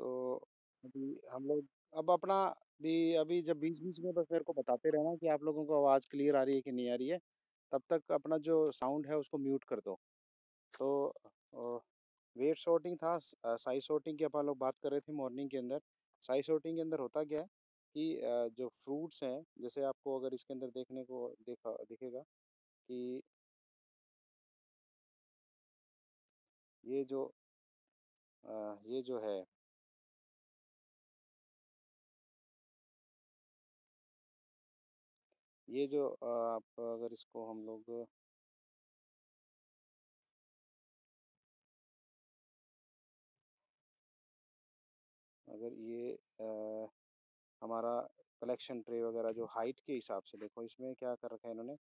तो अभी हम लोग अब अपना भी अभी जब बीच-बीच में बस मेरे को बताते रहना कि आप लोगों को आवाज़ क्लियर आ रही है कि नहीं आ रही है, तब तक अपना जो साउंड है उसको म्यूट कर दो। तो वेट सॉर्टिंग था, साइज़ सॉर्टिंग की अपन लोग बात कर रहे थे मॉर्निंग के अंदर। साइज़ सॉर्टिंग के अंदर होता क्या है कि जो फ्रूट्स हैं, जैसे आपको अगर इसके अंदर देखने को दिखेगा कि ये जो ये जो है, ये जो आप अगर इसको हम लोग अगर ये हमारा कलेक्शन ट्रे वगैरह जो हाइट के हिसाब से देखो इसमें क्या कर रखा है इन्होंने,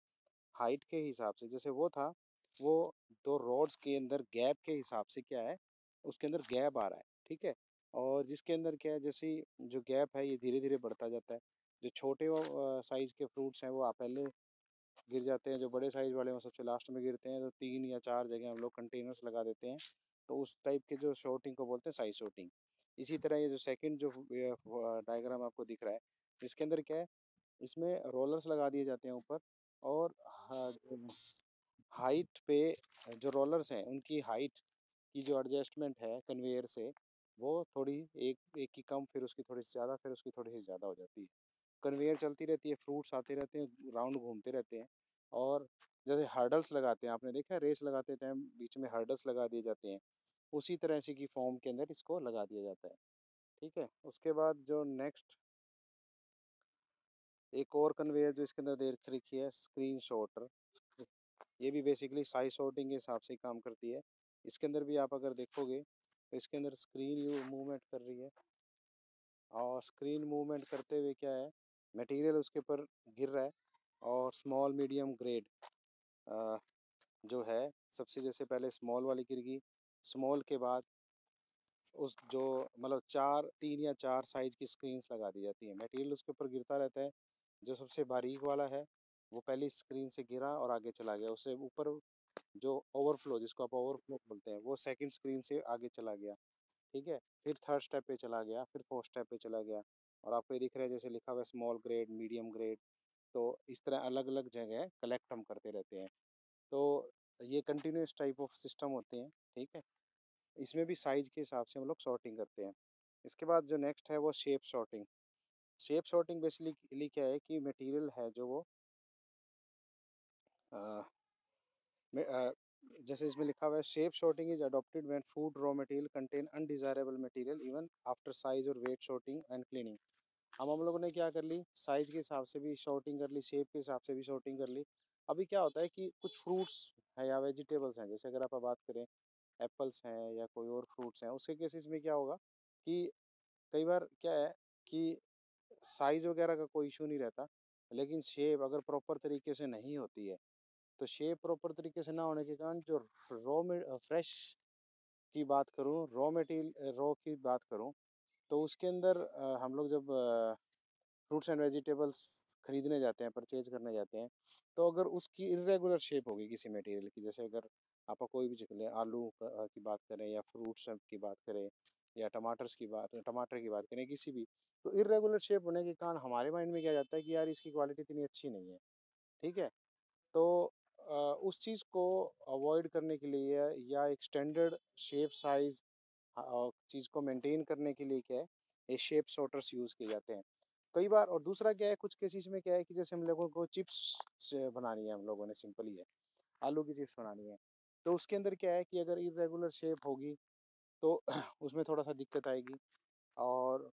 हाइट के हिसाब से जैसे वो था, वो 2 रॉड्स के अंदर गैप के हिसाब से क्या है, उसके अंदर गैप आ रहा है, ठीक है? और जिसके अंदर क्या है, जैसे ही जो गैप है ये धीरे-धीरे बढ़ता जाता है। जो छोटे साइज़ के फ्रूट्स हैं वो पहले गिर जाते हैं, जो बड़े साइज़ वाले वो सबसे लास्ट में गिरते हैं, तो 3 या 4 जगह हम लोग कंटेनर्स लगा देते हैं। तो उस टाइप के जो सॉर्टिंग को बोलते हैं साइज़ सॉर्टिंग। इसी तरह ये जो सेकंड जो डायग्राम आपको दिख रहा है, इसके अंदर क्या है, इसमें रोलर्स लगा दिए जाते हैं ऊपर और जो हाइट पे जो रोलर्स हैं उनकी हाइट की जो एडजस्टमेंट है कन्वेयर से, वो थोड़ी एक एक की कम, फिर उसकी थोड़ी सी ज़्यादा, फिर उसकी थोड़ी सी ज़्यादा हो जाती है। कन्वेयर चलती रहती है, फ्रूट्स आते रहते हैं, राउंड घूमते रहते हैं। और जैसे हर्डल्स लगाते हैं, आपने देखा है रेस लगाते टाइम बीच में हर्डल्स लगा दिए जाते हैं, उसी तरह से की फॉर्म के अंदर इसको लगा दिया जाता है। ठीक है, उसके बाद जो नेक्स्ट एक और कन्वेयर जो इसके अंदर देख रखी है, स्क्रीन शॉटर। ये भी बेसिकली साइज सॉर्टिंग के हिसाब से ही काम करती है। इसके अंदर भी आप अगर देखोगे तो इसके अंदर स्क्रीन यू मूवमेंट कर रही है, और स्क्रीन मूवमेंट करते हुए क्या है, मटेरियल उसके ऊपर गिर रहा है। और स्मॉल मीडियम ग्रेड जो है, सबसे जैसे पहले स्मॉल वाली गिर गई, स्मॉल के बाद उस जो मतलब 4 3 या 4 साइज़ की स्क्रीन्स लगा दी जाती है। मटेरियल उसके ऊपर गिरता रहता है। जो सबसे बारीक वाला है, वो पहली स्क्रीन से गिरा और आगे चला गया। उससे ऊपर जो ओवरफ्लो, जिसको आप ओवरफ्लो बोलते हैं, वो सेकंड स्क्रीन से आगे चला गया, ठीक है? फिर थर्ड स्टेप पे चला गया, फिर फोर्थ स्टेप पे चला गया। और आपको ये दिख रहा है जैसे लिखा हुआ है स्मॉल ग्रेड, मीडियम ग्रेड। तो इस तरह अलग-अलग जगह कलेक्ट हम करते रहते हैं। तो ये कंटीन्यूअस टाइप ऑफ सिस्टम होते हैं, ठीक है? इसमें भी साइज़ के हिसाब से हम लोग सॉर्टिंग करते हैं। इसके बाद जो नेक्स्ट है वो shape sorting. Shape sorting basically क्या है कि मटेरियल है जो वो अ, में जैसे इसमें लिखा हुआ है, shape sorting is adopted when food raw material contain undesirable material even after size और वेट सॉर्टिंग एंड क्लीनिंग। हम लोगों ने क्या कर ली, साइज के हिसाब से भी शॉर्टिंग कर ली, शेप के हिसाब से भी शॉर्टिंग कर ली। अभी क्या होता है कि कुछ फ्रूट्स हैं या वेजिटेबल्स हैं, जैसे अगर आप बात करें एप्पल्स हैं या कोई और फ्रूट्स हैं, उसके केसेस में क्या होगा कि कई बार क्या है कि साइज वगैरह का कोई इशू नहीं रहता, लेकिन शेप अगर प्रॉपर तरीके से नहीं होती है, तो शेप प्रॉपर तरीके से ना होने के कारण जो रॉ में फ्रेश की बात करूँ, रॉ की बात करूँ, तो उसके अंदर हम लोग जब फ्रूट्स एंड वेजिटेबल्स खरीदने जाते हैं, परचेज करने जाते हैं, तो अगर उसकी इर्रेगुलर शेप होगी किसी मटेरियल की, जैसे अगर आप कोई भी चीज़ लें, आलू की बात करें या फ्रूट्स की बात करें या टमाटर की बात करें, किसी भी, तो इर्रेगुलर शेप होने के कारण हमारे माइंड में क्या जाता है कि यार इसकी क्वालिटी इतनी अच्छी नहीं है, ठीक है? तो उस चीज़ को अवॉइड करने के लिए या एक स्टैंडर्ड शेप साइज़ चीज़ को मेंटेन करने के लिए क्या है, ये शेप सॉर्टर्स यूज़ किए जाते हैं कई बार। और दूसरा क्या है, कुछ केसेस में क्या है कि जैसे हम लोगों को चिप्स से बनानी है, हम लोगों ने सिंपल ही है, आलू की चिप्स बनानी है, तो उसके अंदर क्या है कि अगर इरेगुलर शेप होगी तो उसमें थोड़ा सा दिक्कत आएगी। और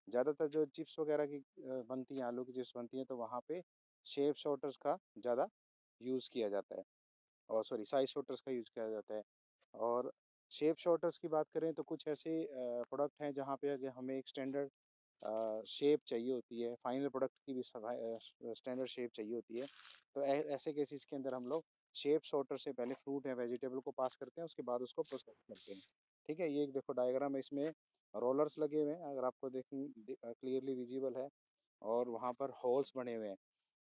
ज़्यादातर जो चिप्स वगैरह की बनती हैं, आलू की चिप्स बनती हैं, तो वहाँ पे शेप सॉर्टर्स का ज़्यादा यूज़ किया जाता है, और सॉरी साइज शॉर्टर्स का यूज़ किया जाता है। और शेप शॉर्टर्स की बात करें तो कुछ ऐसे प्रोडक्ट हैं जहाँ पे अगर हमें एक स्टैंडर्ड शेप चाहिए होती है, फाइनल प्रोडक्ट की भी स्टैंडर्ड शेप चाहिए होती है, तो ऐसे केसेस के अंदर हम लोग शेप शॉर्टर से पहले फ्रूट या वेजिटेबल को पास करते हैं, उसके बाद उसको प्रोसेस करते हैं। ठीक है, ये एक देखो डायग्राम है, इसमें रोलर्स लगे हुए हैं, अगर आपको देख क्लियरली विजिबल है, और वहाँ पर होल्स बने हुए हैं,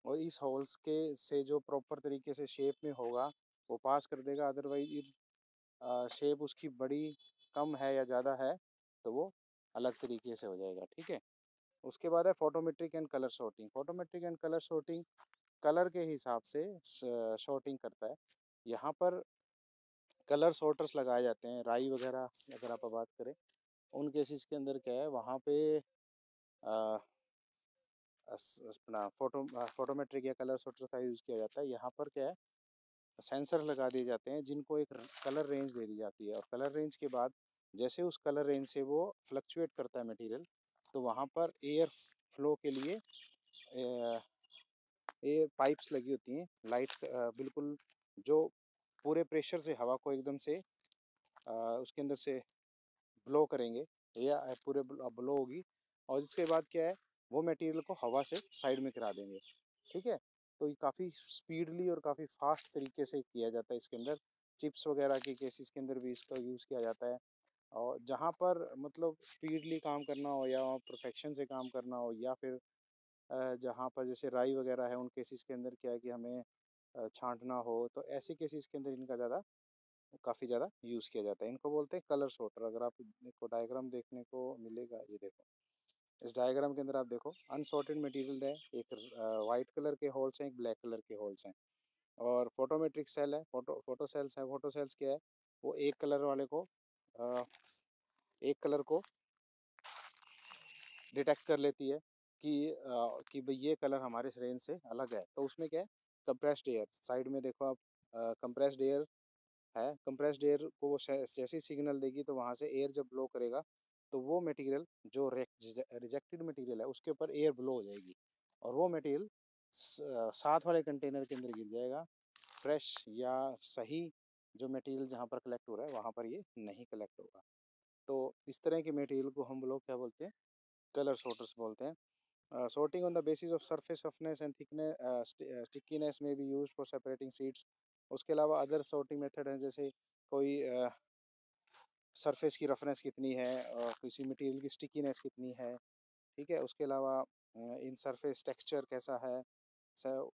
और इस होल्स के से जो प्रॉपर तरीके से शेप में होगा वो पास कर देगा, अदरवाइज शेप उसकी बड़ी कम है या ज़्यादा है तो वो अलग तरीके से हो जाएगा। ठीक है, उसके बाद है photometric and colour sorting. Photometric and colour sorting colour के हिसाब से शॉर्टिंग करता है। यहाँ पर कलर सॉर्टर्स लगाए जाते हैं, राई वगैरह अगर आप बात करें उन केसेस के अंदर क्या है, वहाँ पे अ, अपना फोटोमेट्रिक या कलर सॉर्टर का यूज़ किया जाता है। यहाँ पर क्या है, सेंसर लगा दिए जाते हैं जिनको एक कलर रेंज दे दी जाती है, और कलर रेंज के बाद जैसे उस कलर रेंज से वो फ्लक्चुएट करता है मटेरियल, तो वहाँ पर एयर फ्लो के लिए एयर पाइप्स लगी होती हैं, लाइट बिल्कुल, जो पूरे प्रेशर से हवा को एकदम से उसके अंदर से ब्लो करेंगे, या पूरे ब्लो होगी, और इसके बाद क्या है, वो मटेरियल को हवा से साइड में करा देंगे। ठीक है, तो ये काफ़ी स्पीडली और काफ़ी फास्ट तरीके से किया जाता है इसके अंदर। चिप्स वगैरह के केसेस के अंदर भी इसका यूज़ किया जाता है। और जहाँ पर मतलब स्पीडली काम करना हो, या परफेक्शन से काम करना हो, या फिर जहाँ पर जैसे राई वगैरह है, उन केसेस के अंदर क्या है कि हमें छांटना हो, तो ऐसे केसेस के अंदर इनका ज़्यादा काफ़ी ज़्यादा यूज़ किया जाता है। इनको बोलते हैं कलर सॉर्टर। अगर आप को डायग्राम देखने को मिलेगा, ये देखो, इस डायग्राम के अंदर आप देखो, अनसॉर्टेड मटेरियल है, एक वाइट कलर के होल्स हैं, एक ब्लैक कलर के होल्स हैं, और फोटोमेट्रिक सेल है, फोटो सेल्स है। फोटो सेल्स क्या है, वो एक कलर वाले को अ, एक कलर को डिटेक्ट कर लेती है कि भाई ये कलर हमारे रेंज से अलग है, तो उसमें क्या है, कंप्रेस्ड एयर, साइड में देखो आप, कंप्रेस्ड एयर है। कंप्रेस्ड एयर को वो जैसे ही सिग्नल देगी, तो वहाँ से एयर जब ब्लो करेगा, तो वो मटेरियल जो रिजेक्टेड मटेरियल है उसके ऊपर एयर ब्लो हो जाएगी, और वो मटेरियल साथ वाले कंटेनर के अंदर गिर जाएगा। फ्रेश या सही जो मटेरियल जहाँ पर कलेक्ट हो रहा है, वहाँ पर ये नहीं कलेक्ट होगा। तो इस तरह के मटेरियल को हम लोग क्या बोलते हैं, कलर सॉर्टर्स बोलते हैं। sorting on the basis of surface roughness and thickness, stickiness may be used for separating seeds। उसके अलावा अदर sorting मेथड है, जैसे कोई सरफेस की रफनेस कितनी है, और किसी मटेरियल की स्टिकीनेस कितनी है। ठीक है, उसके अलावा इन सरफेस टेक्सचर कैसा है।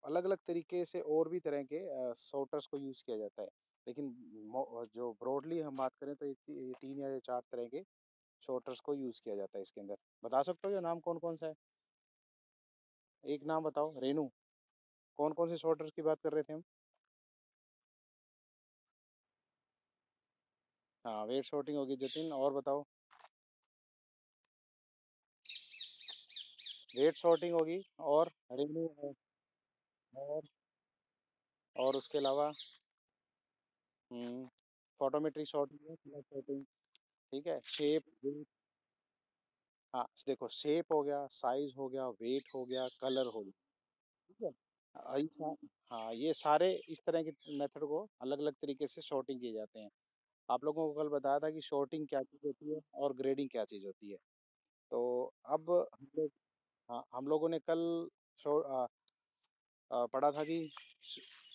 अलग अलग तरीके से और भी तरह के सॉर्टर्स को यूज़ किया जाता है, लेकिन जो ब्रॉडली हम बात करें, तो ये तीन या चार तरह के सॉर्टर्स को यूज़ किया जाता है इसके अंदर। बता सकते हो ये नाम कौन कौन सा है? एक नाम बताओ, रेनू। कौन कौन से सॉर्टर्स की बात कर रहे थे हम? हाँ, वेट सॉर्टिंग होगी जतिन, और बताओ। वेट सॉर्टिंग होगी, और रेनू है, और उसके अलावा फोटोमेट्री सॉर्टिंग है, कलर सॉर्टिंग। ठीक है, शेप। हाँ, देखो, शेप हो गया, साइज हो गया, वेट हो गया, कलर हो गया। ठीक है, हाँ, ये सारे इस तरह के मेथड को अलग अलग तरीके से सॉर्टिंग किए जाते हैं। आप लोगों को कल बताया था कि सॉर्टिंग क्या चीज़ होती है और ग्रेडिंग क्या चीज़ होती है। तो अब हम लोग, हाँ, हम लोगों ने कल पढ़ा था कि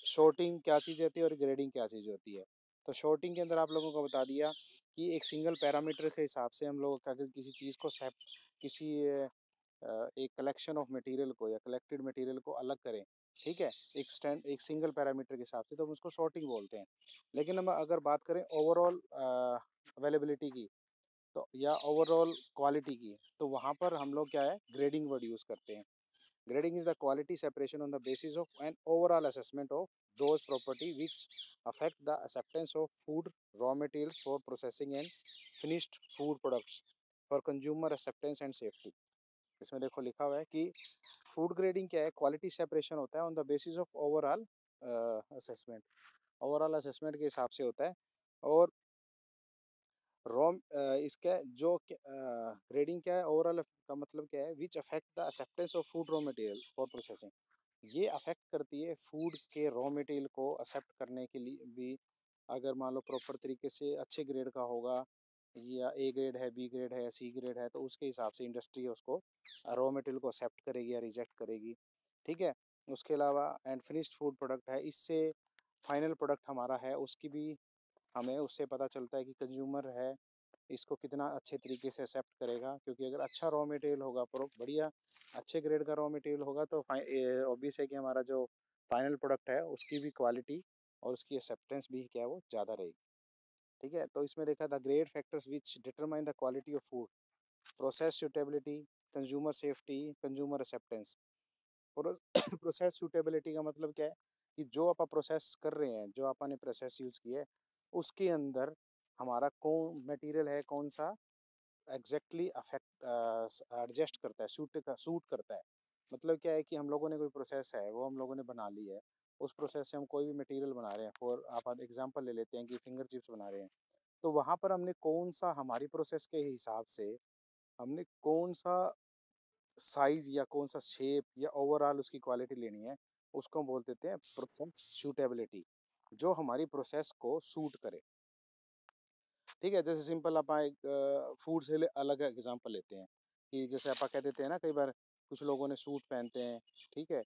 शॉर्टिंग क्या चीज़ होती है और ग्रेडिंग क्या चीज़ होती है। तो शॉर्टिंग के अंदर आप लोगों को बता दिया कि एक सिंगल पैरामीटर के हिसाब से हम लोग अगर किसी चीज़ को किसी एक कलेक्शन ऑफ मटेरियल को या कलेक्टेड मटेरियल को अलग करें, ठीक है, एक सिंगल पैरामीटर के हिसाब से, तो हम उसको शॉर्टिंग बोलते हैं। लेकिन हम अगर बात करें ओवरऑल अवेलेबिलिटी की, तो या ओवरऑल क्वालिटी की, तो वहाँ पर हम लोग क्या है, ग्रेडिंग वर्ड यूज़ करते हैं। Grading is the quality separation on the basis of an overall assessment of those property which affect the acceptance of food raw materials for processing and finished food products for consumer acceptance and safety। इसमें देखो लिखा हुआ है कि food grading क्या है, quality separation होता है on the basis of overall assessment. Overall assessment के हिसाब से होता है। और रॉ इसका जो ग्रेडिंग क्या है, ओवरऑल का मतलब क्या है, which affect the acceptance of food raw material for processing. ये अफेक्ट करती है फूड के रॉ मटेरियल को एक्सेप्ट करने के लिए भी। अगर मान लो प्रॉपर तरीके से अच्छे ग्रेड का होगा, या ए ग्रेड है, बी ग्रेड है, या सी ग्रेड है, तो उसके हिसाब से इंडस्ट्री उसको रॉ मटेरियल को एक्सेप्ट करेगी या रिजेक्ट करेगी। ठीक है, उसके अलावा एंड फिनिश्ड फूड प्रोडक्ट है, इससे फाइनल प्रोडक्ट हमारा है, उसकी भी हमें उससे पता चलता है कि कंज्यूमर है इसको कितना अच्छे तरीके से एक्सेप्ट करेगा। क्योंकि अगर अच्छा रॉ मटेरियल होगा, प्रो बढ़िया अच्छे ग्रेड का रॉ मटेरियल होगा, तो ऑब्वियस है कि हमारा जो फाइनल प्रोडक्ट है उसकी भी क्वालिटी और उसकी एक्सेप्टेंस भी क्या है, वो ज़्यादा रहेगी। ठीक है, तो इसमें देखा the grade factors which determine the quality of food. Process suitability, consumer safety, consumer acceptance. Process suitability का मतलब क्या है कि जो आप प्रोसेस कर रहे हैं, जो आपने प्रोसेस यूज किया है, उसके अंदर हमारा कौन मटेरियल है, कौन सा एग्जैक्टली अफेक्ट एडजस्ट करता है, सूट करता है। मतलब क्या है कि हम लोगों ने कोई प्रोसेस है वो हम लोगों ने बना ली है, उस प्रोसेस से हम कोई भी मटेरियल बना रहे हैं, फॉर आप एग्जांपल ले लेते हैं कि फिंगर चिप्स बना रहे हैं, तो वहां पर हमने कौन सा, हमारी प्रोसेस के हिसाब से हमने कौन सा साइज या कौन सा शेप या ओवरऑल उसकी क्वालिटी लेनी है, उसको हम बोल देते हैं प्रोसेस सूटेबिलिटी, जो हमारी प्रोसेस को सूट करे। ठीक है, जैसे सिंपल आप एक फूड से अलग एग्जांपल लेते हैं कि जैसे आप कह देते हैं ना, कई बार कुछ लोगों ने सूट पहनते हैं, ठीक है,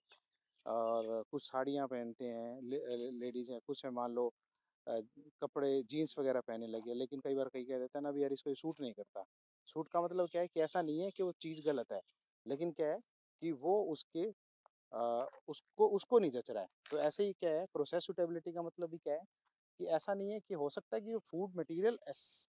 और कुछ साड़ियाँ पहनते हैं, लेडीज हैं, कुछ है मान लो अ, कपड़े जीन्स वगैरह पहनने लगे, लेकिन कई बार कई कह देते हैं ना भी यार इसको ये सूट नहीं करता। सूट का मतलब क्या है कि ऐसा नहीं है कि वो चीज़ गलत है, लेकिन क्या है कि वो उसको उसको नहीं जच रहा है। तो ऐसे ही क्या है, प्रोसेस सूटेबिलिटी का मतलब भी क्या है कि ऐसा नहीं है कि हो सकता है कि वो फूड मटेरियल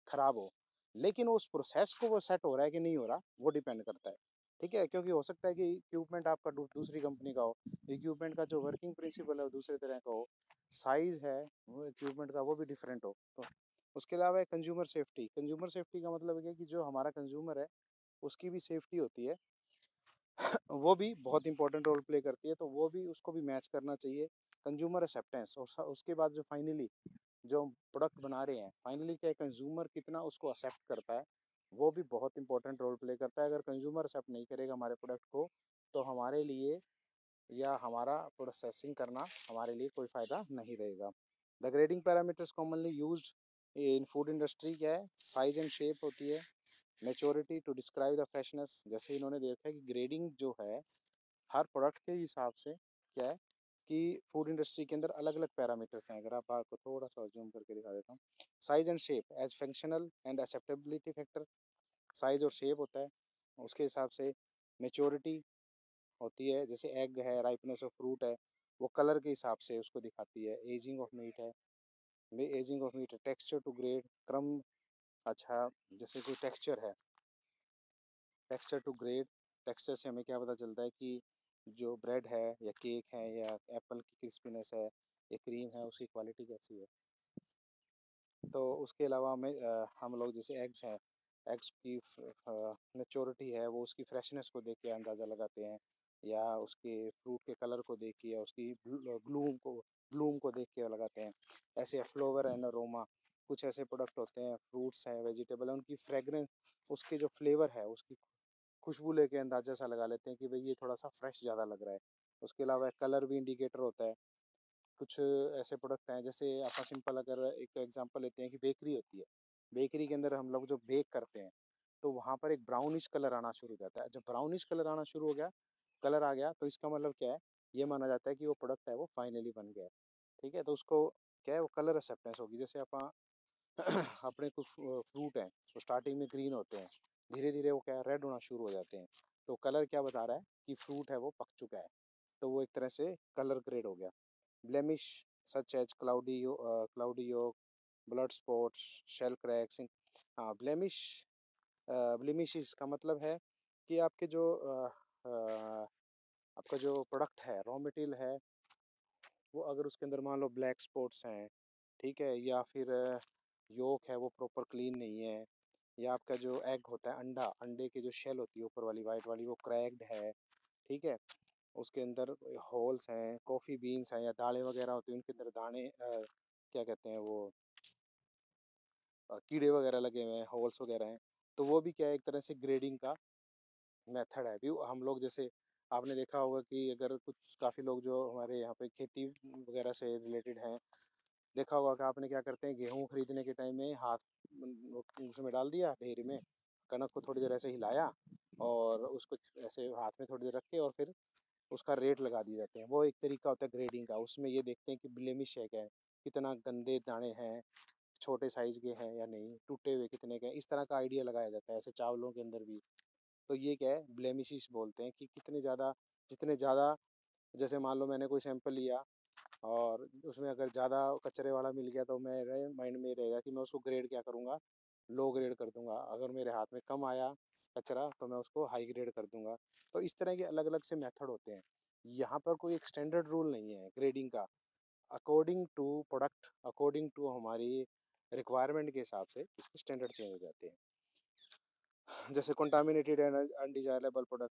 खराब हो, लेकिन उस प्रोसेस को वो सेट हो रहा है कि नहीं हो रहा, वो डिपेंड करता है। ठीक है, क्योंकि हो सकता है कि इक्विपमेंट आपका दूसरी कंपनी का हो, इक्विपमेंट का जो वर्किंग प्रिंसिपल है वो दूसरे तरह का हो, साइज है वो इक्विपमेंट का वो भी डिफरेंट हो। तो उसके अलावा कंज्यूमर सेफ्टी, कंज्यूमर सेफ्टी का मतलब है कि जो हमारा कंज्यूमर है उसकी भी सेफ्टी होती है, वो भी बहुत इंपॉर्टेंट रोल प्ले करती है, तो वो भी उसको भी मैच करना चाहिए। कंज्यूमर एक्सेप्टेंस, और उसके बाद जो फाइनली जो हम प्रोडक्ट बना रहे हैं, फाइनली क्या कंज्यूमर कितना उसको एक्सेप्ट करता है, वो भी बहुत इंपॉर्टेंट रोल प्ले करता है। अगर कंज्यूमर एक्सेप्ट नहीं करेगा हमारे प्रोडक्ट को, तो हमारे लिए या हमारा प्रोसेसिंग करना हमारे लिए कोई फ़ायदा नहीं रहेगा। The grading parameters commonly used in food industry क्या है, साइज एंड शेप होती है, maturity to describe the freshness, जैसे इन्होंने देखा है कि ग्रेडिंग जो है हर प्रोडक्ट के हिसाब से क्या है कि फूड इंडस्ट्री के अंदर अलग अलग पैरामीटर्स हैं। अगर आप आपको थोड़ा सा जूम करके दिखा देता हूँ, size and shape as functional and acceptability factor, size और शेप होता है उसके हिसाब से। मेच्योरिटी होती है, जैसे एग है, राइपनेस ऑफ फ्रूट है, वो कलर के हिसाब से उसको दिखाती है। एजिंग ऑफ मीट है, एजिंग ऑफ मीट है। टेक्सचर टू ग्रेड क्रम, अच्छा जैसे कोई टेक्सचर है, टेक्सचर टू ग्रेड, टेक्सचर से हमें क्या पता चलता है कि जो ब्रेड है या केक है या एप्पल की क्रिस्पीनेस है या क्रीम है, उसकी क्वालिटी कैसी है। तो उसके अलावा हम लोग जैसे एग्स हैं, एग्स की मेच्योरिटी है, वो उसकी फ्रेशनेस को देख के अंदाज़ा लगाते हैं, या उसके फ्रूट के कलर को देख के, या उसकी ब्लूम को देख के लगाते हैं। ऐसे फ्लेवर एंड अरोमा, कुछ ऐसे प्रोडक्ट होते हैं, फ्रूट्स हैं, वेजिटेबल हैं, उनकी फ्रेगरेंस, उसके जो फ्लेवर है उसकी खुशबू लेके अंदाजा सा लगा लेते हैं कि भाई ये थोड़ा सा फ्रेश ज़्यादा लग रहा है। उसके अलावा कलर भी इंडिकेटर होता है। कुछ ऐसे प्रोडक्ट हैं, जैसे आप सिंपल अगर एक एग्जांपल लेते हैं कि बेकरी होती है, बेकरी के अंदर हम लोग जो बेक करते हैं, तो वहाँ पर एक ब्राउनिश कलर आना शुरू हो जाता है। जब ब्राउनिश कलर आना शुरू हो गया, कलर आ गया, तो इसका मतलब क्या है, ये माना जाता है कि वो प्रोडक्ट है वो फाइनली बन गया है। ठीक है, तो उसको क्या है, वो कलर एक्सेप्टेंस होगी। जैसे आप अपने कुछ फ्रूट हैं, वो स्टार्टिंग में ग्रीन होते हैं, धीरे धीरे वो क्या है रेड होना शुरू हो जाते हैं, तो कलर क्या बता रहा है कि फ्रूट है वो पक चुका है, तो वो एक तरह से कलर ग्रेड हो गया। ब्लेमिश सच एज क्लाउडी योक, ब्लड स्पॉट्स, शेल क्रैक्स। हाँ, ब्लेमिश इसका मतलब है कि आपका जो प्रोडक्ट है, रॉ मटेरियल है, वो अगर उसके अंदर मान लो ब्लैक स्पॉट्स हैं, ठीक है, या फिर योक है वो प्रॉपर क्लीन नहीं है, या आपका जो एग होता है, अंडे की जो शेल होती है ऊपर वाली वाइट वाली, वो क्रैक्ड है, ठीक है, उसके अंदर होल्स हैं, कॉफ़ी बीन्स हैं या दालें वगैरह होती हैं, उनके अंदर दाने क्या कहते हैं वो कीड़े वगैरह लगे हुए हैं, होल्स वगैरह हैं, तो वो भी क्या है एक तरह से ग्रेडिंग का मेथड है। भी हम लोग जैसे आपने देखा होगा कि अगर कुछ काफ़ी लोग जो हमारे यहाँ पे खेती वगैरह से रिलेटेड हैं, देखा होगा कि आपने क्या करते हैं, गेहूँ खरीदने के टाइम में हाथ उसमें डाल दिया ढेरी में, कनक को थोड़ी देर ऐसे हिलाया और उसको ऐसे हाथ में थोड़ी देर रख के और फिर उसका रेट लगा दिए जाते हैं। वो एक तरीका होता है ग्रेडिंग का, उसमें ये देखते हैं कि ब्लेमिश है क्या है, कितना गंदे दाने हैं, छोटे साइज़ के हैं या नहीं, टूटे हुए कितने के हैं, इस तरह का आइडिया लगाया जाता है। ऐसे चावलों के अंदर भी तो ये क्या है, ब्लेमिशेस बोलते हैं कि कितने ज़्यादा, जितने ज़्यादा, जैसे मान लो मैंने कोई सैंपल लिया और उसमें अगर ज़्यादा कचरे वाला मिल गया, तो मेरे माइंड में ये रहेगा कि मैं उसको ग्रेड क्या करूँगा, लो ग्रेड कर दूंगा, अगर मेरे हाथ में कम आया कचरा तो मैं उसको हाई ग्रेड कर दूंगा। तो इस तरह के अलग अलग से मेथड होते हैं। यहाँ पर कोई एक स्टैंडर्ड रूल नहीं है ग्रेडिंग का। According to product, according to हमारी रिक्वायरमेंट के हिसाब से इसके स्टैंडर्ड चेंज हो जाते हैं। जैसे contaminated and undesirable product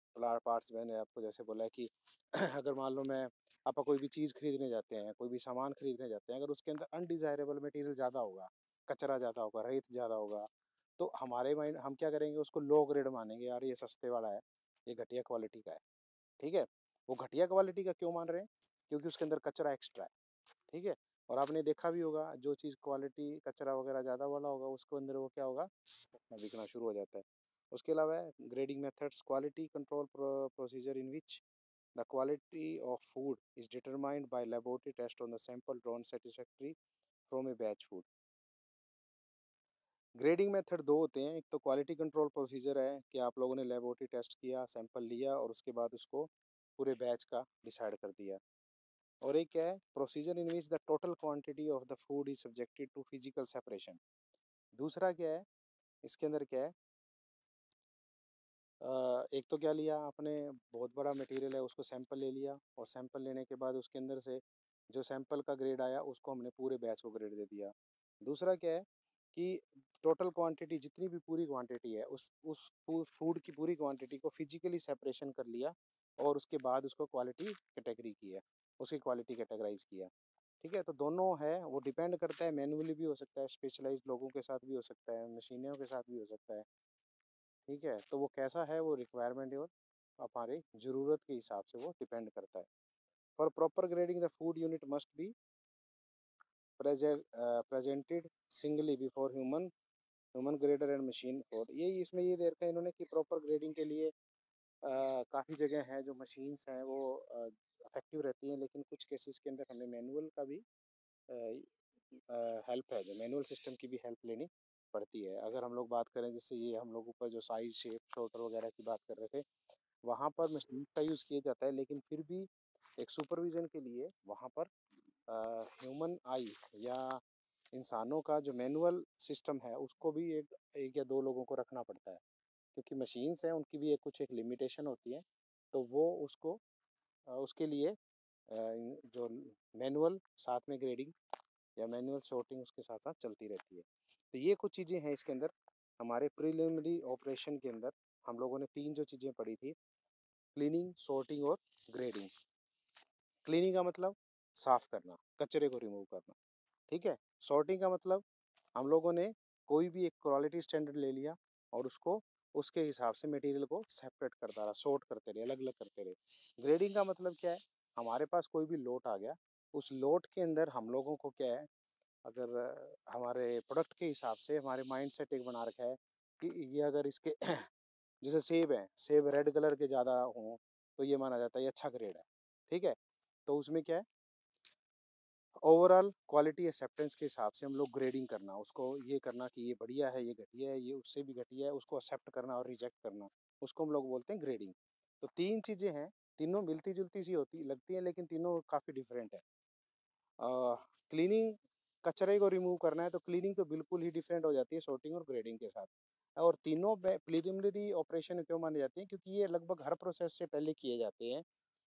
parts, मैंने आपको जैसे बोला है कि अगर मान लो मैं आप कोई भी चीज़ खरीदने जाते हैं, कोई भी सामान खरीदने जाते हैं, अगर उसके अंदर अनडिजायरेबल मटेरियल ज़्यादा होगा, कचरा ज़्यादा होगा, रेत ज़्यादा होगा, तो हमारे माइंड हम क्या करेंगे, उसको लो ग्रेड मानेंगे, यार ये सस्ते वाला है, ये घटिया क्वालिटी का है। ठीक है, वो घटिया क्वालिटी का क्यों मान रहे हैं? क्योंकि उसके अंदर कचरा एक्स्ट्रा है। ठीक है, और आपने देखा भी होगा जो चीज़ क्वालिटी कचरा वगैरह ज़्यादा वाला होगा उसको अंदर वो क्या होगा, बिकना शुरू हो जाता है। उसके अलावा grading methods, quality control procedure in which the quality of food is determined by laboratory test on the sample drawn satisfactory from a batch food. Grading method दो होते हैं, एक तो क्वालिटी कंट्रोल प्रोसीजर है कि आप लोगों ने लेबोरेटरी टेस्ट किया, सैंपल लिया और उसके बाद उसको पूरे बैच का डिसाइड कर दिया। और एक क्या है, procedure in which the total quantity of the food is subjected to physical separation. दूसरा क्या है, इसके अंदर क्या है, एक तो क्या लिया आपने, बहुत बड़ा मटेरियल है उसको सैंपल ले लिया, और सैंपल लेने के बाद उसके अंदर से जो सैंपल का ग्रेड आया उसको हमने पूरे बैच को ग्रेड दे दिया। दूसरा क्या है कि टोटल क्वांटिटी, जितनी भी पूरी क्वांटिटी है उस फूड की पूरी क्वांटिटी को फिजिकली सेपरेशन कर लिया, और उसके बाद उसको क्वालिटी कैटेगरी किया, उसकी क्वालिटी कैटेगराइज किया। ठीक है, तो दोनों है, वो डिपेंड करता है, मैनुअली भी हो सकता है, स्पेशलाइज्ड लोगों के साथ भी हो सकता है, मशीनों के साथ भी हो सकता है। ठीक है, तो वो कैसा है, वो रिक्वायरमेंट और हमारी ज़रूरत के हिसाब से वो डिपेंड करता है। For proper grading the food unit must be presented singly before human grader and machine code. ये इसमें ये दे रखा है इन्होंने कि प्रॉपर ग्रेडिंग के लिए काफ़ी जगह हैं जो मशीन्स हैं वो इफेक्टिव रहती हैं, लेकिन कुछ केसेस के अंदर हमें मैनुअल का भी हेल्प है, जो मैनुअल सिस्टम की भी हेल्प लेनी पड़ती है। अगर हम लोग बात करें, जैसे ये हम लोग ऊपर जो साइज शेप शॉर्टर वगैरह की बात कर रहे थे, वहाँ पर मशीन का यूज़ किया जाता है, लेकिन फिर भी एक सुपरविज़न के लिए वहाँ पर ह्यूमन आई या इंसानों का जो मैनुअल सिस्टम है उसको भी एक एक या दो लोगों को रखना पड़ता है, क्योंकि मशीन्स हैं उनकी भी एक लिमिटेशन होती है। तो वो उसको उसके लिए जो मैनुअल साथ में ग्रेडिंग या मैनुअल सॉर्टिंग उसके साथ साथ चलती रहती है। तो ये कुछ चीज़ें हैं इसके अंदर। हमारे प्रिलिमिनरी ऑपरेशन के अंदर हम लोगों ने तीन जो चीज़ें पढ़ी थी, क्लीनिंग, सॉर्टिंग और ग्रेडिंग। क्लीनिंग का मतलब साफ करना, कचरे को रिमूव करना। ठीक है, सॉर्टिंग का मतलब हम लोगों ने कोई भी एक क्वालिटी स्टैंडर्ड ले लिया और उसको उसके हिसाब से मटेरियल को सेपरेट करता रहा, सॉर्ट करते रहे, अलग अलग करते रहे। ग्रेडिंग का मतलब क्या है, हमारे पास कोई भी लोट आ गया, उस लोट के अंदर हम लोगों को क्या है, अगर हमारे प्रोडक्ट के हिसाब से हमारे माइंड सेट एक बना रखा है कि ये अगर इसके जैसे सेब है, सेब रेड कलर के ज़्यादा हों तो ये माना जाता है ये अच्छा ग्रेड है। ठीक है, तो उसमें क्या है, ओवरऑल क्वालिटी एक्सेप्टेंस के हिसाब से हम लोग ग्रेडिंग करना, उसको ये करना कि ये बढ़िया है, ये घटिया है, ये उससे भी घटिया है, उसको एक्सेप्ट करना और रिजेक्ट करना, उसको हम लोग बोलते हैं ग्रेडिंग। तो तीन चीज़ें हैं, तीनों मिलती जुलती सी होती लगती हैं, लेकिन तीनों काफ़ी डिफरेंट है। क्लीनिंग, कचरे को रिमूव करना है तो क्लीनिंग तो बिल्कुल ही डिफरेंट हो जाती है सॉर्टिंग और ग्रेडिंग के साथ। और तीनों प्रिलिमिनरी ऑपरेशन क्यों माने जाते हैं, क्योंकि ये लगभग हर प्रोसेस से पहले किए जाते हैं,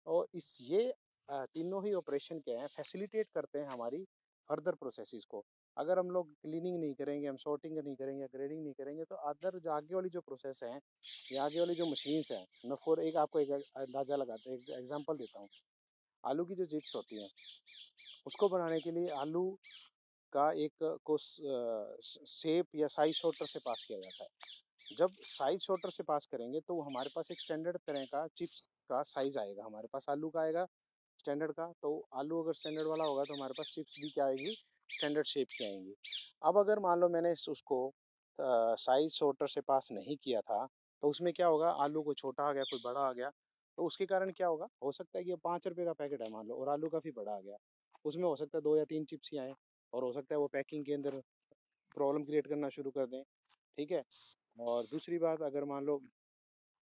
और इस ये तीनों ही ऑपरेशन क्या है, फैसिलिटेट करते हैं हमारी फर्दर प्रोसेसेस को। अगर हम लोग क्लीनिंग नहीं करेंगे, हम सॉर्टिंग नहीं करेंगे, ग्रेडिंग नहीं करेंगे, तो अदर जो आगे वाली जो प्रोसेस है या आगे वाली जो मशीन्स हैं, मैं फॉर एक आपको एक अंदाजा लगाता हूँ, एक एग्जांपल देता हूँ। आलू की जो चिप्स होती हैं उसको बनाने के लिए आलू का एक को शेप या साइज सॉर्टर से पास किया जाता है। जब साइज सॉर्टर से पास करेंगे तो हमारे पास एक स्टैंडर्ड तरह का चिप्स का साइज आएगा, हमारे पास आलू का आएगा स्टैंडर्ड का। तो आलू अगर स्टैंडर्ड वाला होगा तो हमारे पास चिप्स भी क्या आएगी, स्टैंडर्ड शेप की आएंगी। अब अगर मान लो मैंने उसको साइज सॉर्टर से पास नहीं किया था, तो उसमें क्या होगा, आलू कोई छोटा आ गया, कोई बड़ा आ गया, तो उसके कारण क्या होगा, हो सकता है कि 5 रुपए का पैकेट है मान लो और आलू काफ़ी बड़ा आ गया, उसमें हो सकता है 2 या 3 चिप्स ही आए, और हो सकता है वो पैकिंग के अंदर प्रॉब्लम क्रिएट करना शुरू कर दें। ठीक है, और दूसरी बात, अगर मान लो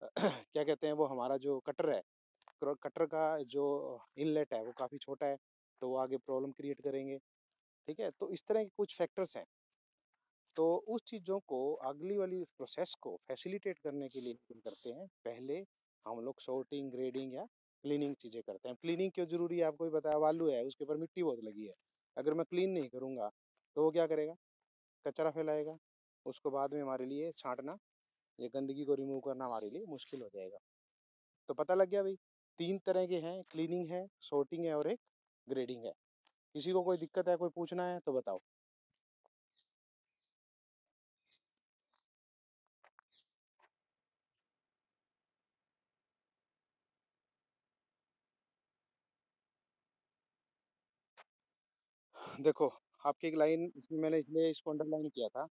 क्या कहते हैं, वो हमारा जो कटर है, कटर का जो इनलेट है वो काफ़ी छोटा है, तो वो आगे प्रॉब्लम क्रिएट करेंगे। ठीक है, तो इस तरह के कुछ फैक्टर्स हैं। तो उस चीज़ों को अगली वाली प्रोसेस को फैसिलिटेट करने के लिए क्या करते हैं, पहले हम लोग सॉर्टिंग, ग्रेडिंग या क्लीनिंग चीज़ें करते हैं। क्लीनिंग क्यों ज़रूरी है आपको भी पता है, अब आलू है उसके ऊपर मिट्टी बहुत लगी है, अगर मैं क्लीन नहीं करूँगा तो वो क्या करेगा, कचरा फैलाएगा, उसको बाद में हमारे लिए छाँटना, ये गंदगी को रिमूव करना हमारे लिए मुश्किल हो जाएगा। तो पता लग गया भाई, 3 तरह के हैं, क्लीनिंग है, सॉर्टिंग है और एक ग्रेडिंग है। किसी को कोई दिक्कत है, कोई पूछना है तो बताओ? देखो, आपकी एक लाइन इसमें मैंने इसलिए इसको अंडरलाइन किया था।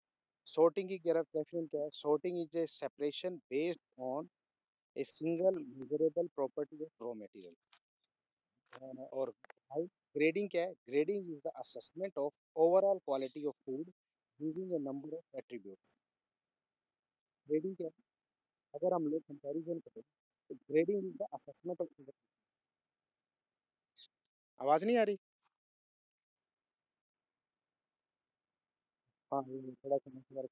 सॉर्टिंग की डेफिनेशन क्या है? Sorting is a separation based on a single measurable property of raw material. और भाई ग्रेडिंग क्या है? Grading is the assessment of overall quality of food using A number of attributes. Grading क्या है? अगर हम लोग कंपैरिज़न करें, तो grading is the assessment of. आवाज़ नहीं आ रही? हाँ, ये थोड़ा सा नेटवर्क।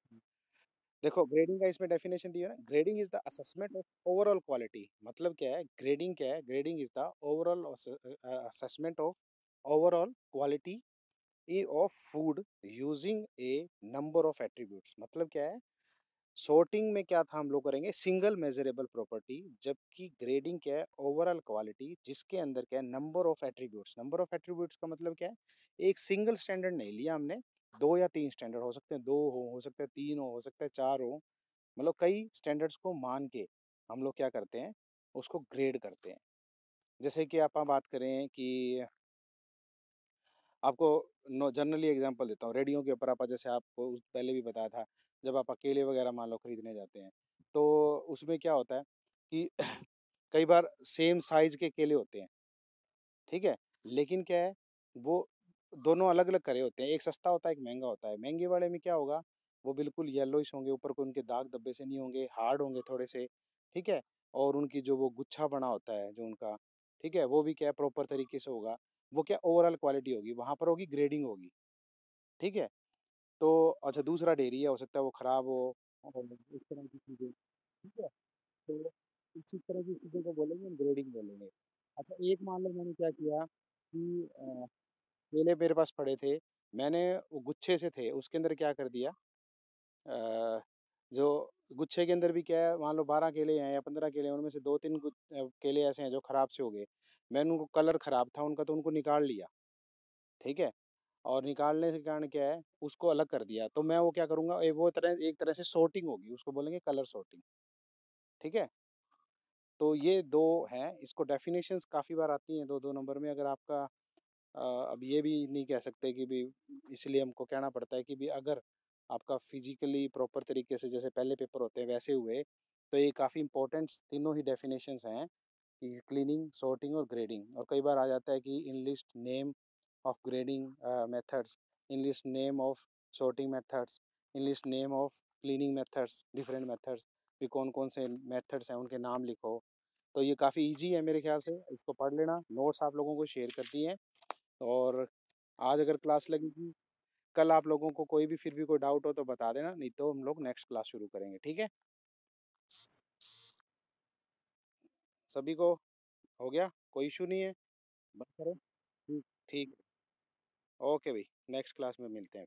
देखो, ग्रेडिंग का इसमें डेफिनेशन दिया है ना, grading is the assessment of overall quality. मतलब क्या है, ग्रेडिंग क्या है? Grading is the overall assessment of overall quality of food using A number of attributes. मतलब क्या है, सॉर्टिंग में क्या था, हम लोग करेंगे सिंगल मेजरेबल प्रॉपर्टी, जबकि ग्रेडिंग क्या है, ओवरऑल क्वालिटी, जिसके अंदर क्या है, number of attributes. Number of attributes का मतलब क्या है, एक सिंगल स्टैंडर्ड नहीं लिया हमने, दो या तीन स्टैंडर्ड हो सकते हैं, दो हो सकते हैं, तीन हो सकते हैं, चार हो, मतलब कई स्टैंडर्ड्स को मान के हम लोग क्या करते हैं, उसको ग्रेड करते हैं। जैसे कि आप बात करें कि आपको जनरली एग्जांपल देता हूँ, रेडियो के ऊपर आप, जैसे आपको पहले भी बताया था, जब आप केले वगैरह मान लो खरीदने जाते हैं, तो उसमें क्या होता है कि कई बार सेम साइज के केले होते हैं, ठीक है, लेकिन क्या है, वो दोनों अलग अलग करे होते हैं, एक सस्ता होता है, एक महंगा होता है। महंगे वाले में क्या होगा, वो बिल्कुल येलोइश होंगे, ऊपर को उनके दाग धब्बे से नहीं होंगे, हार्ड होंगे थोड़े से, ठीक है, और उनकी जो वो गुच्छा बना होता है जो उनका, ठीक है, वो भी क्या है, प्रॉपर तरीके से होगा। वो क्या ओवरऑल क्वालिटी होगी, वहां पर होगी ग्रेडिंग होगी, ठीक है। तो अच्छा, दूसरा डेयरी है, हो सकता है वो खराब हो, और इस तरह की चीजें, ठीक है। तो इसी तरह की चीज़ों को बोलेंगे, ग्रेडिंग बोलेंगे। अच्छा, एक मान लो मैंने क्या किया कि केले मेरे पास पड़े थे, मैंने वो गुच्छे से थे, उसके अंदर क्या कर दिया, अ, जो गुच्छे के अंदर भी क्या है, मान लो 12 केले हैं या 15 केले हैं, उनमें से 2-3 केले ऐसे हैं जो खराब से हो गए। मैंने उनको, कलर खराब था उनका, तो उनको निकाल लिया, ठीक है? और निकालने के कारण क्या है, उसको अलग कर दिया। तो मैं वो क्या करूँगा, वो तरह एक तरह से सॉर्टिंग होगी, उसको बोलेंगे कलर सॉर्टिंग, ठीक है? तो ये 2 हैं, इसको डेफ़िनेशंस काफ़ी बार आती हैं 2-2 नंबर में। अगर आपका अब ये भी नहीं कह सकते कि भी, इसलिए हमको कहना पड़ता है कि भी अगर आपका फिज़िकली प्रॉपर तरीके से जैसे पहले पेपर होते हैं वैसे हुए, तो ये काफ़ी इम्पोर्टेंट तीनों ही डेफ़िनेशंस हैं कि क्लीनिंग, सॉर्टिंग और ग्रेडिंग। और कई बार आ जाता है कि in list name of grading methods, in list name of sorting methods, in list name of cleaning methods, different methods, भी कौन-कौन से मेथड्स हैं उनके नाम लिखो। तो ये काफ़ी ईज़ी है मेरे ख़्याल से, इसको पढ़ लेना, नोट्स आप लोगों को शेयर कर दिए हैं। और आज अगर क्लास लगेगी, कल आप लोगों को कोई भी फिर भी कोई डाउट हो तो बता देना, नहीं तो हम लोग नेक्स्ट क्लास शुरू करेंगे, ठीक है? सभी को हो गया? कोई इश्यू नहीं है? बंद करें? ठीक, ठीक। ओके भाई, नेक्स्ट क्लास में मिलते हैं।